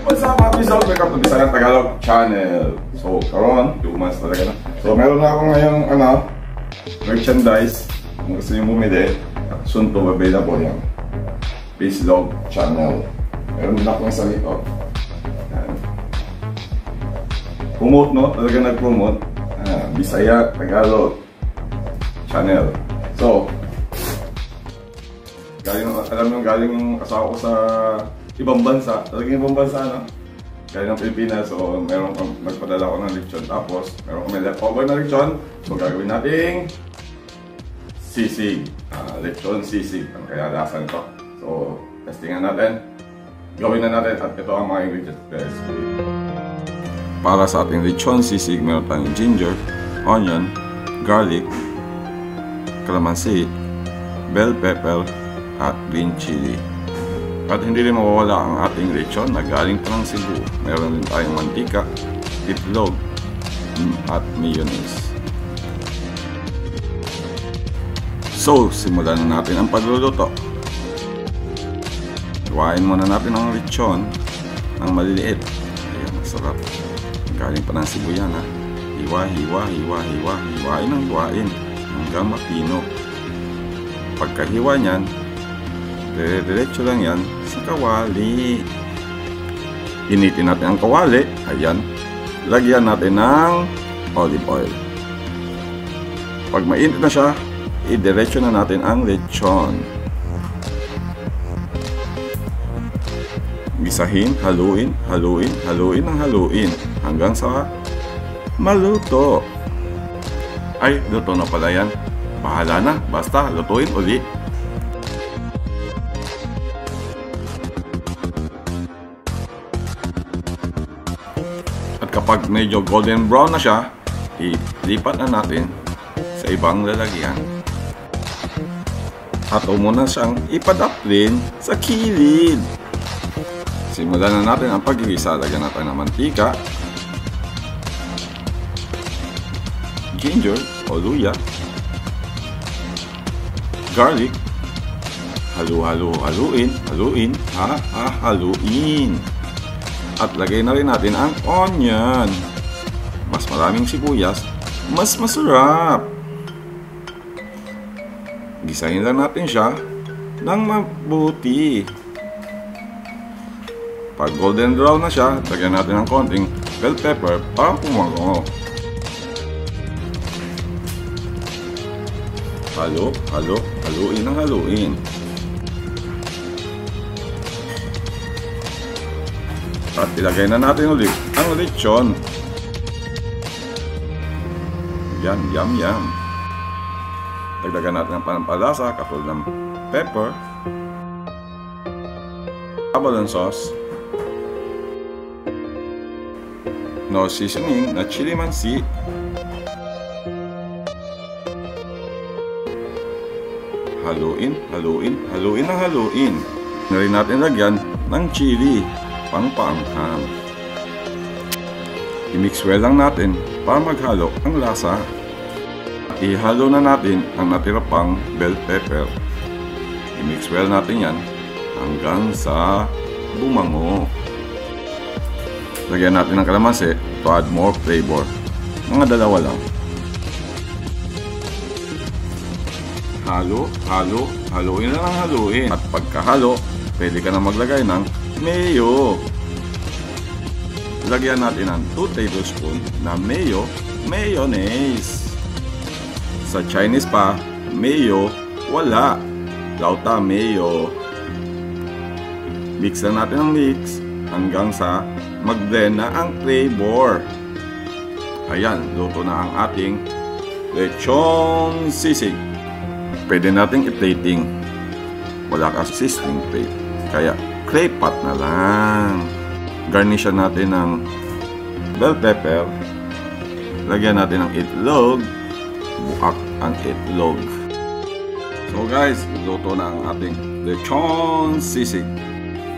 What's up mga Bisaw? Welcome to Bisayan Tagalog channel. So, karon, 2 months talaga na. So, meron na ako ngayong merchandise. Kung gusto nyo bumili, soon to available yan. Bislog channel. Meron din akong isa nito. Promote, no? Talaga nag-promote. Bisaya Tagalog channel. So, alam nyo, galing yung asawa ko sa ibang bansa. Talagang ibang bansa, no? Galing ng Pilipinas. So, meron nagpadala ko ng lechon. Tapos, meron kami leftover na lechon. So, gagawin nating sisig. Lechon sisig. Ang kaya lasa nito. So, testingan natin. Gawin na natin. At ito ang mga ingredients, guys. Para sa ating lechon sisig, meron tayong ginger, onion, garlic, calamansi, bell pepper, at green chili. At hindi rin mawawala ang ating lechon na galing pa ng Cebu. Meron din tayong mantika, itlog, at mayonnaise. So, simulan na natin ang pagluluto. Iwain muna natin ang lechon ng maliliit. Ayan, masarap. Galing pa ng Cebu yan, ha. Hiwain ng hiwain hanggang mapino. Pagkahiwa niyan, diretso lang yan sa kawali. Initin natin ang kawali. Ayan. Lagyan natin ng olive oil. Pag mainit na siya, idiretso na natin ang lechon. Gisahin, haluin ng haluin hanggang sa maluto. Ay, luto na pala yan. Bahala na, basta lutuin uli. At kapag medyo golden brown na siya, ilipat na natin sa ibang lalagyan. At muna siyang ipadaplin sa kilid. Simulan na natin ang paggigisa. Lagyan natin ng mantika, ginger o luya, garlic, haluin. At lagay na rin natin ang onion. Mas maraming sibuyas, mas masarap. Gisahin lang natin siya ng mabuti. Pag golden brown na siya, lagyan natin ng konting bell pepper para pumango. Haluin. At ilagay na natin ulit ang lechon. Yum. Dagdagan natin ang pampalasa katulad ng pepper, abalone sauce, no seasoning na chili mansi, haluin. Na rin natin lagyan ng chili pang-paanghang. I-mix well lang natin para maghalo ang lasa. Ihalo na natin ang natira pang bell pepper. I-mix well natin yan hanggang sa bumango. Lagyan natin ng kalamansi to add more flavor. Mga dalawa lang. Haluin lang ang haluin. At pagkahalo, pwede ka na maglagay ng mayo. Lagyan natin ng 2 tablespoon na mayonnaise. Sa Chinese pa, mayo, wala. Lauta mayo. Mix na natin ang mix hanggang sa mag-blend na ang flavor. Ayan, luto na ang ating lechon sisig. Pwede nating i-plating. Wala ka sizzling plate. Kaya clay pot na lang. Garnishan natin ng bell pepper. Lagyan natin ng itlog. Buak ang itlog. So guys, luto na ang ating lechon sisig.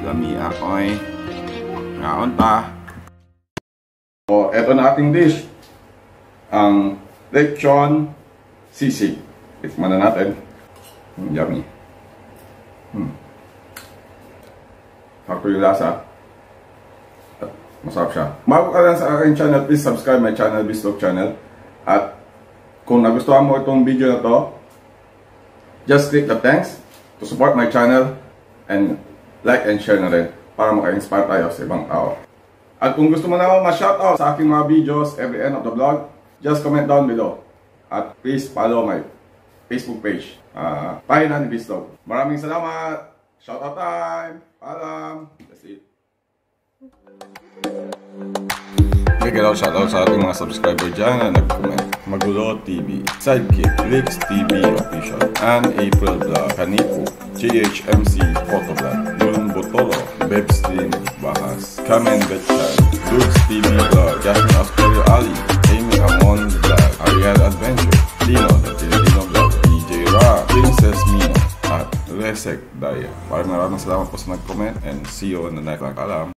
Lami ako'y ngaon pa. So, eto na ating dish. Ang lechon sisig. Tikman na natin. Yummy. sakto yung lasa. At masarap siya. Bago ka lang sa aking channel, please subscribe my channel, Bistalk channel. At kung nagustuhan mo itong video na to, just click the thanks to support my channel and like and share na rin para maka-inspire tayo sa ibang tao. At kung gusto mo na ako ma-shoutout sa aking mga videos every end of the vlog, just comment down below. At please follow my Facebook page, Pahina ni Bistalk. Maraming salamat! Shoutout time! Paalam! That's it. Big shoutout sa ating mga subscriber dyan na nag-comment. Magulo TV, Sidekick, Rix TV Official, and April Vlog, Kanipo, JHMC Photovlog, Yun Botolo, Bebstream Bahas, Kamen Betchan, Dudes TV Vlog, Jasmine Oscario Ali, Amy Amon Vlog, Ariel Adventure, Dino, The Filipino Vlog, DJ Ra, Princess Mino, at Resek Daya. Maraming salamat po sa nag-comment and see you on the next vlog. Alam!